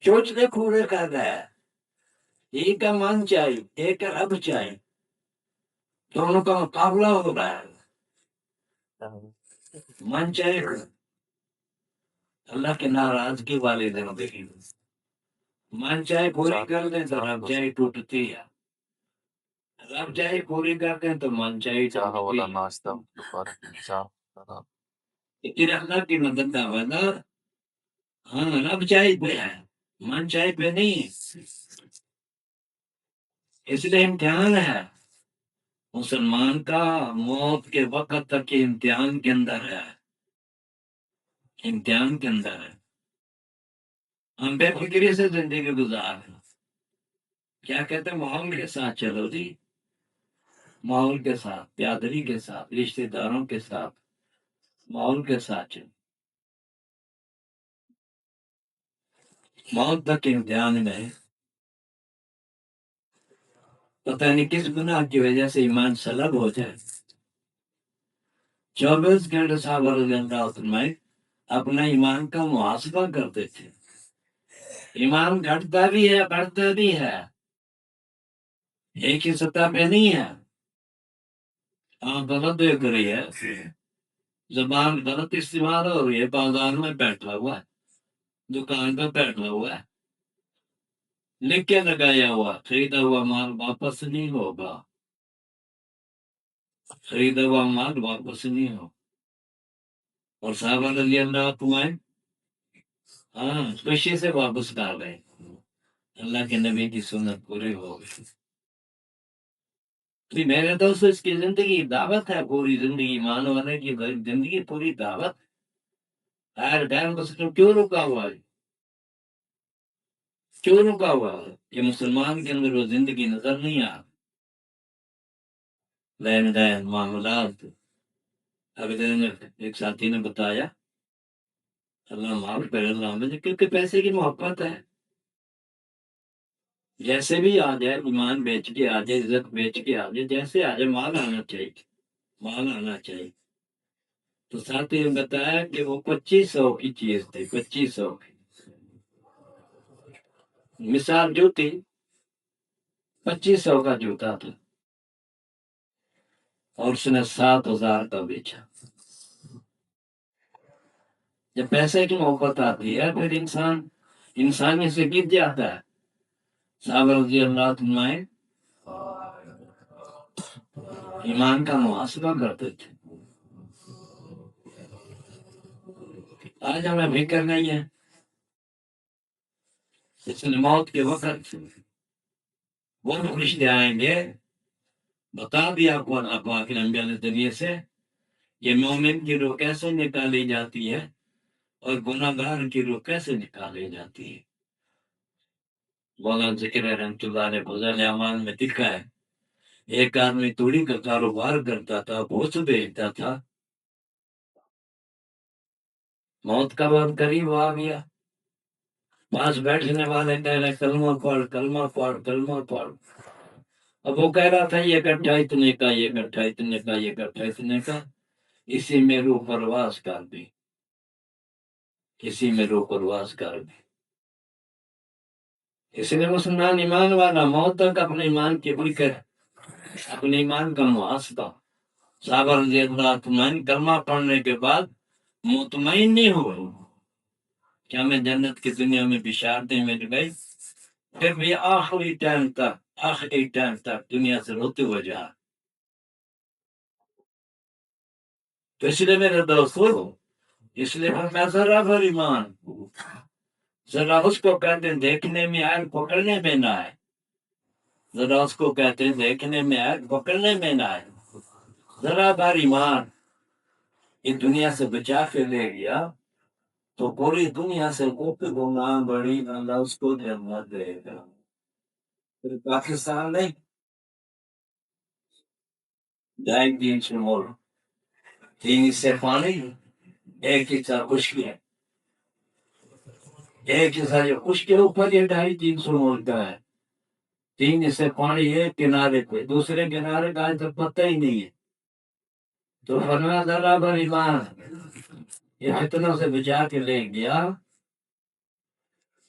چوچلے پورے کر رہا ہے، ایک کا من چاہیے، ایک کا رب چاہیے، دونوں کا مقابلہ ہو رہا ہے۔ من چاہے اللہ کے ناراضگی والی زندگی، من چاہے پوری کر دیں تو رب چاہے ٹوٹتی ہے، رب چاہے پوری کر دیں تو من چاہے اللہ کی مدد کا وعدہ۔ ہاں، رب چاہے پہ ہے، من چاہے پہ نہیں ہے، اس لیے امتحان ہے مسلمان کا، موت کے وقت تک یہ امتحان کے اندر ہے، امتحان کے اندر ہے۔ ہم بے فکری سے زندگی گزار ہیں، کیا کہتے ہیں، ماحول کے ساتھ چلو جی، ماحول کے ساتھ، برادری کے ساتھ، رشتے داروں کے ساتھ، ماحول کے ساتھ چلو، موت تک امتحان میں ہے۔ پتہ نہیں کس گناہ کی وجہ سے ایمان سلب ہو جائے۔ 24 گھنٹے صحابہ رضی اللہ عنہ اپنا ایمان کا محاسبہ کرتے تھے، ایمان گھٹتا بھی ہے بڑھتا بھی ہے، ایک ہی سطح پہ نہیں ہے۔ غلط دیکھ رہی ہے، زبان غلط استعمال ہو رہی ہے، بازار میں بیٹھا ہوا ہے، دکان پہ بیٹھا ہوا ہے، لکھ کے لگایا ہوا، خریدا ہوا مال واپس نہیں ہوگا، خریدا ہوا مال واپس نہیں ہوگا۔ اور صحابہ رضی اللہ عنہ ہاں خوشی سے واپس کر گئے، اللہ کے نبی کی سنت پوری ہو گئی۔ میرے دوست، اس کی زندگی دعوت ہے، پوری زندگی مان والے کی زندگی پوری دعوت ہر ٹائم بس کیوں رکا ہوا ہے، کیوں رکا ہوا ہے؟ کہ مسلمان کے اندر وہ زندگی نظر نہیں آ، لین دین معاملات۔ ابھی ایک ساتھی نے بتایا، اللہ معاف کرے، اللہ مجھے، کیونکہ پیسے کی محبت ہے، جیسے بھی آ جائے، ایمان بیچ کے آ جائے، عزت بیچ کے آ جائے، جیسے آ جائے، مال آنا چاہیے، مال آنا چاہیے۔ تو ساتھی نے بتایا کہ وہ 2500 کی چیز تھی، 2500 کی مثال جوتی، 2500 کا جوتا تھا، اور اس نے 7000 کا بیچا۔ جب پیسے کی محبت آتی ہے پھر انسان انسانی سے گر جاتا ہے۔ صحابہ رضی اللہ عنہ ایمان کا محاسبہ کرتے تھے۔ آج ہمیں فکر نہیں ہے، اس لیے موت کے وقت وہ فرشتے آئیں گے، بتا دیا قرآن پاک نے انبیاء کے ذریعے سے کہ مومن کی روح کیسے نکالی جاتی ہے اور گناہ گار کی روح کیسے نکالی جاتی ہے۔ مولانا ذکر رحمۃ اللہ نے فضائل اعمال میں لکھا ہے، ایک آدمی توڑی کا کاروبار کرتا تھا، گوشت بیچتا تھا، موت کا وقت قریب آ گیا، پاس بیٹھنے والے کہہ رہے کلمہ پڑھ، کلمہ پڑھ، کلمہ پڑھ۔ اب وہ کہہ رہا تھا یہ گٹھا اتنے کا، یہ گٹھا اتنے کا، یہ گٹھا اتنے کا، اسی میں روح پرواز کر دی، اسی میں روح پرواز کر دی۔ اس لیے مسلمان ایمان والا موت تک اپنے ایمان کی فکر، اپنے ایمان کا محاسبہ۔ صحابہ رضی اللہ عنہ کلمہ پڑھنے کے بعد مطمئن نہیں ہوئے کہ ہمیں جنت کی دنیا میں بشارتیں مل گئی، پھر بھی آخری ٹائم تک دنیا سے روتے ہوئے جا۔ تو اس لیے میرے دوستو، اس لیے میں ذرا بھر ایمان، ذرا اس کو کہتے ہیں دیکھنے میں آئے پکڑنے میں نہ آئے، ذرا اس کو کہتے ہیں دیکھنے میں آئے پکڑنے میں نہ آئے، ذرا بھر ایمان یہ دنیا سے بچا کے لے گیا تو پوری دنیا سے گناہ بڑی اللہ اس کو جنت دے گا۔ پھر پاکستان نہیں جائے، 3 شمول، 3 حصے پانی، 1 حصہ خشکی ہے، 1 حصہ جو خشک کے اوپر یہ 250-300 مول کا ہے، 3 حصے پانی ہے کنارے پہ، دوسرے کنارے کا آج تک پتہ ہی نہیں ہے۔ تو فرمایا ذرا بھر ایمان یہ فتنوں سے بچا کے لے گیا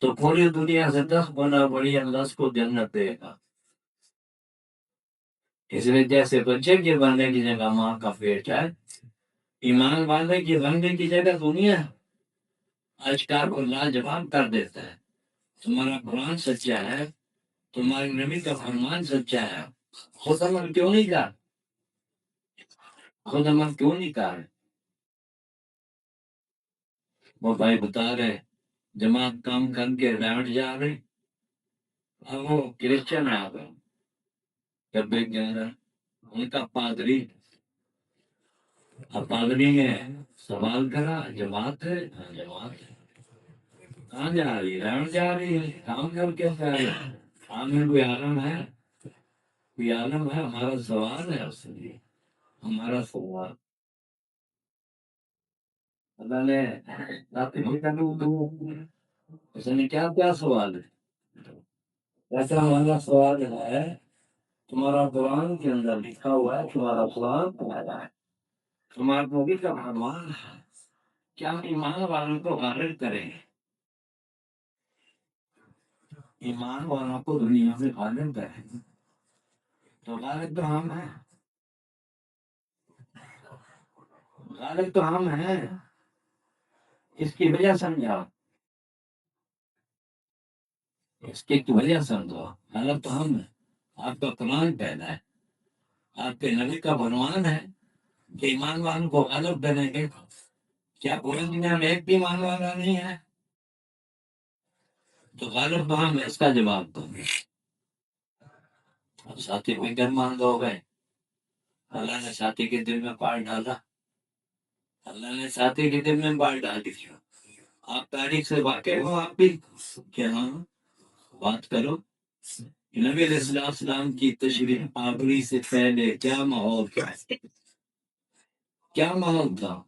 تو پوری دنیا سے 10 گنا بڑی اللہ اس کو جنت دے گا. اس لیے جیسے بچے کے بننے کی جگہ ماں کا پیٹ ہے، ایمان والے کی بننے کی جگہ دنیا اشکار کو لاجواب کر دیتا ہے. تمہارا قرآن سچا ہے، تمہارے نبی کا فرمان سچا ہے، خود عمل کیوں نہیں کر؟ خود عمل کیوں نہیں کر؟ وہ بھائی بتا رہے جماعت کام کر کے ریوٹ جا رہے، اب وہ کرسچن آ گئے کبھی 11 ان کا پادری. اب پادری نے سوال کرا جماعت ہے؟ ہاں جماعت ہے. کہاں جا رہی ہے؟ ریوٹ جا رہی ہے. کام کر کے جا رہی ہے. کام میں کوئی عالم ہے؟ کوئی عالم ہے؟ ہمارا سوال ہے اس لیے ہمارا سوال اللہ نے اس نے کیا سوال ہے؟ ایسا ہمارا سوال ہے تمہارا قرآن کے اندر لکھا ہوا ہے، تمہارا قرآن ہے، تمہارا نبی کا فرمان ہے، کیا ایمان والوں کو غالب کریں؟ ایمان والوں کو دنیا میں غالب کریں تو غالب تو ہم ہیں، غالب تو ہم ہیں. اس کی وجہ سمجھا، اس کی وجہ سمجھو. غالب تو ہم ہیں، آپ کا قرآن پیدا ہے، آپ کے نبی کا فرمان ہے کہ ایمان والوں کو غالب کریں گے. کیا پوری دنیا میں ایک بھی ایمان والا نہیں ہے؟ تو غالب تو ہم ہیں، اس کا جواب دو. اب ساتھی فکر مند ہو گئے. اللہ نے ساتھی کے دل میں پار ڈالا، اللہ نے ساتھی کے دل میں پار ڈال دیا. آپ تاریخ سے واقع ہو، آپ بھی کیا بات کرو. نبی علیہ السلام کی تشریح آوری سے پہلے کیا ماحول تھا؟ کیا ماحول تھا؟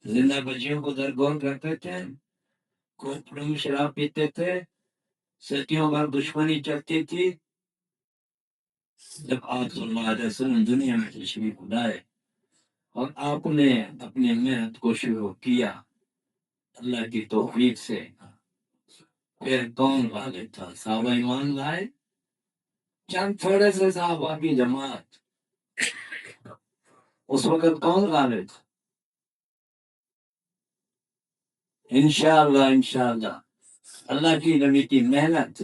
زندہ بچیوں کو درگور کرتے تھے، کوپڑوں میں شراب پیتے تھے، صدیوں بعد دشمنی چلتی تھی. جب آپ صلی اللہ علیہ وسلم دنیا میں تشریف لائے اور آپ نے اپنی محنت کو شروع کیا اللہ کی توفیق سے، پھر کون غالب تھا؟ صحابہ ایمان لائے، چند تھوڑے سے صحابہ کی جماعت. اس وقت کون غالب تھا؟ انشاءاللہ انشاءاللہ اللہ کی نبی کی محنت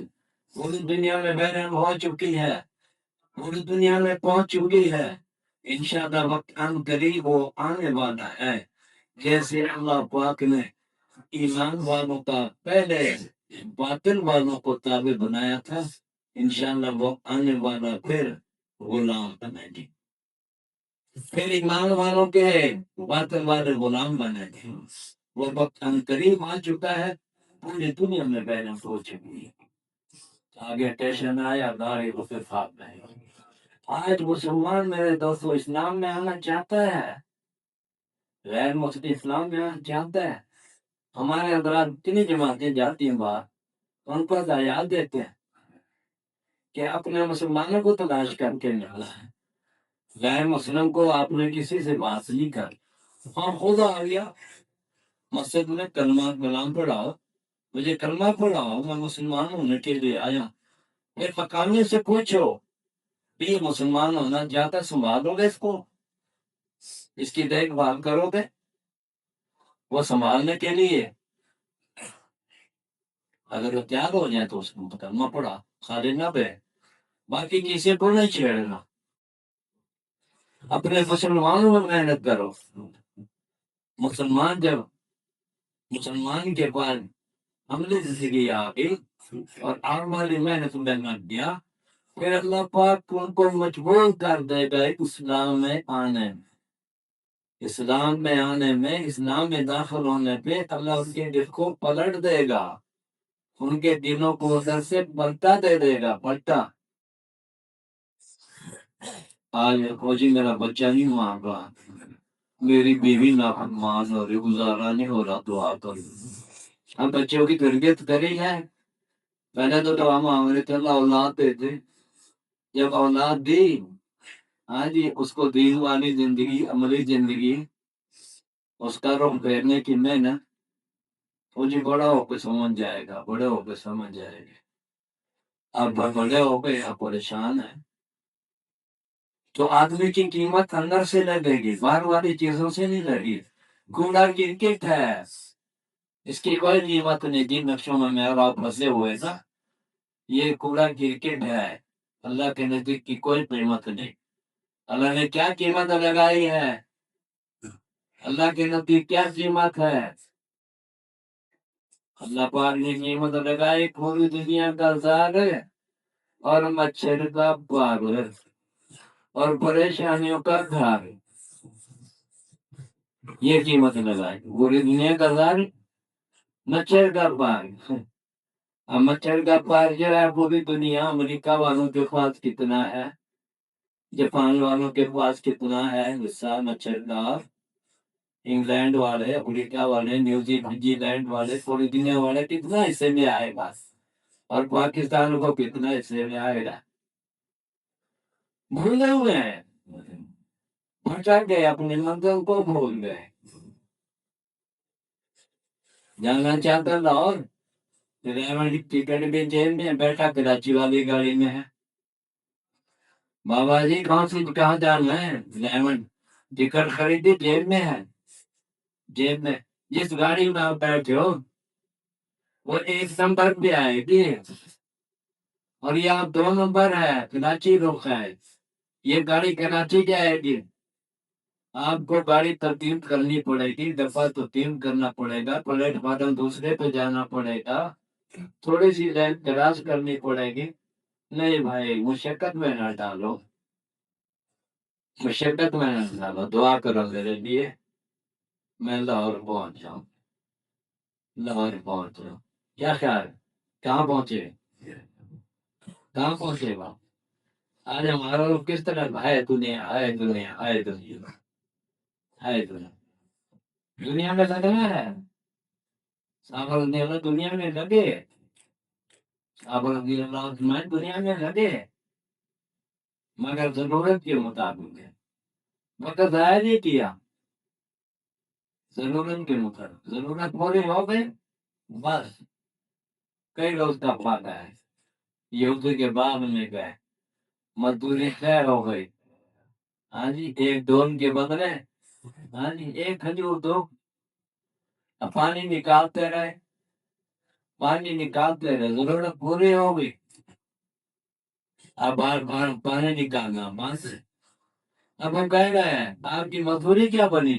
پوری دنیا میں بیان ہو چکی ہے، پوری دنیا میں پہنچ چکی ہے. انشاءاللہ وقت ان قریب وہ آنے والا ہے. جیسے اللہ پاک نے ایمان والوں کا پہلے باطل والوں کو تابع بنایا تھا، انشاءاللہ وہ آنے والا پھر غلام بنے گی. پھر ایمان والوں کے باطل والے غلام بنے گے. وہ وقت ان قریب آ چکا ہے، پوری دنیا میں بیان ہو چکی ہے. آگے ٹیشن آیا داری وفاق میں. آج مسلمان میرے دوستو اسلام میں آنا چاہتا ہے، غیر مسلم اسلام میں آنا چاہتا ہے. ہمارے حضرات اتنی جماعتیں جاتی ہیں باہر، ان کو ہدایات دیتے ہیں کہ اپنے مسلمانوں کو تلاش کر کے نکلا ہے. غیر مسلم کو آپ نے کسی سے بات نہیں کر. ہاں خود آ گیا مسجد میں کلمہ کلام پڑھاؤ، مجھے کلمہ پڑھاؤ، میں مسلمان ہونے کے لیے آیا. پھر مقامی سے پوچھو بھی یہ مسلمان ہونا چاہتا، سنبھالو گے اس کو، اس کی دیکھ بھال کرو گے؟ وہ سنبھالنے کے لیے اگر وہ تیار ہو جائے تو اس کو کلمہ پڑھا، خالی نہ بے. باقی کسی کو نہیں چھیڑنا. اپنے مسلمانوں میں محنت کرو. مسلمان کے بعد عملی زندگی آ گئی اور اعمالی محنت میں لگ گیا، پھر اللہ پاک ان کو مجبور کر دے گا اسلام میں آنے میں. اسلام میں آنے میں، اسلام میں داخل ہونے پہ اللہ ان کے دل کو پلٹ دے گا، ان کے دلوں کو ادھر سے پلٹا دے دے گا، پلٹا. آج فوجی میرا بچہ نہیں مانگ رہا، میری بیوی نافرمان ہو رہی، گزارا نہیں ہو رہا، دعا کرو. ہم بچوں کی تربیت کری ہے. پہلے تو دعا مانگ رہے تھے اللہ اولاد دے دے. جب اولاد دی، ہاں جی، اس کو دین والی زندگی، عملی زندگی اس کا رخ پھیرنے کی محنت وہ جی بڑا ہو کے سمجھ جائے گا، بڑے ہو کے سمجھ جائے گا. اب بڑے ہو گئے، اب پریشان ہے. تو آدمی کی قیمت اندر سے لگے گی، باہر والی چیزوں سے نہیں لگی. کوڑا کرکٹ ہے، اس کی کوئی قیمت نہیں. جن نقشوں میں میرا پھنسے ہوئے نا، یہ کوڑا کرکٹ ہے. اللہ کے نزدیک کی کوئی قیمت نہیں. اللہ نے کیا قیمت لگائی ہے؟ اللہ کے نزدیک کیا قیمت ہے؟ اللہ پاک نے قیمت لگائی پوری دنیا کا زار ہے اور مچھر کا پار ہے اور پریشانیوں کا گھر. یہ قیمت لگائی پوری دنیا کا زار، مچھر کا پار. اب مچھر کا پار جو ہے پوری دنیا، امریکہ والوں کے پاس کتنا ہے، جاپان والوں کے پاس کتنا ہے حصہ مچھر کا، انگلینڈ والے، امریکہ والے، نیوزی لینڈ والے، پوری دنیا والے کتنا حصے میں آئے گا، اور پاکستان کو کتنا حصے میں آئے گا. بھولے ہوئے ہیں، بھٹک گئے، اپنی منزل کو بھول گئے. جانا چاہتا لاہور، ٹکٹ بھی جیل میں بیٹھا، کراچی والی گاڑی میں ہے. بابا جی کہاں جانا ہے؟ لیمن ٹکٹ خریدی، جیب میں ہے. جیب میں جس گاڑی میں آپ بیٹھے ہو وہ 1 نمبر پہ آئے گی، اور یہ آپ 2 نمبر ہے، کراچی رخ ہے. یہ گاڑی کراچی جائے گی. آپ کو گاڑی تبدیل کرنی پڑے گی، دفعہ تبدیل کرنا پڑے گا، پلیٹ فارم دوسرے پہ جانا پڑے گا، تھوڑی سی لائن کراس کرنی پڑے گی. نہیں بھائی، مشقت میں نہ ڈالو، مشقت میں نہ ڈالو. دعا کرو میرے لیے، میں لاہور پہنچ جاؤں. لاہور پہنچ جاؤں. کیا خیال؟ کہاں پہنچے؟ کہاں پہنچے گا؟ آج ہمارا لوگ کس طرح ہے؟ دنیا ہے، دنیا ہے، دنیا ہے، دنیا. دنیا میں لگنا ہے، صابر دنیا میں لگے، صابر دنیا میں لگے، مگر ضرورت کے مطابق ہے. مگر ضائع نہیں کیا، ضرورت کے مطابق. ضرورت پوری ہو گئی بس. کئی روز کا فائدہ ہے. یہودی کے باغ میں گئے، مزدوری خیر ہو گئی. ہاں جی، 1 ڈون کے بدلے، ہاں جی 1 کھجور دو. پانی نکالتے رہے، پانی نکالتے رہے، ضرورت پوری ہو گئی. اب بار بار پانی نکالنا بس. اب ہم کہہ رہے ہیں آپ کی مزدوری کیا بنی؟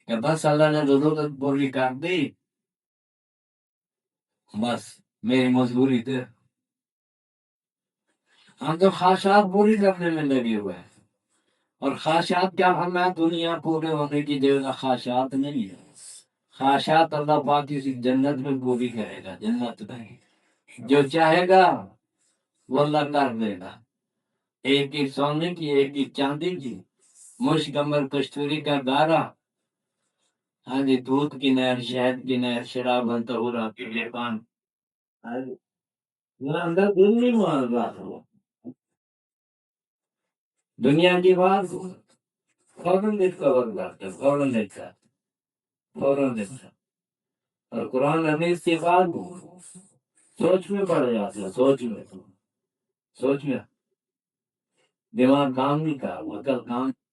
کہ بس اللہ نے ضرورت پوری کر دی، بس میری مزدوری تھے. ہم تو خواہشات پوری کرنے میں لگے ہوئے ہیں. اور خواہشات کیا ہمیں دنیا پورے ہونے کی جگہ خواہشات نہیں ہے. خواہشات اللہ پاک کسی جنت میں پوری کرے گا، جنت نہیں. جو چاہے گا وہ اللہ کر دے گا. 1 کی سونے کی، 1 کی چاندی کی، مشک امبر کستوری کا گارا، ہاں جی دودھ کی نہر، شہد کی نہر، شراب بنتا ہوا آپ کے پان. اندر دل نہیں مان رہا. دنیا کی بات فوراً ڈسکور کرتے، فوراً دیکھتا، فوراً دیکھتا. اور قرآن حدیث کی بات سوچ میں پڑ جاتے ہیں، سوچ میں دماغ کام نہیں کر، عقل کام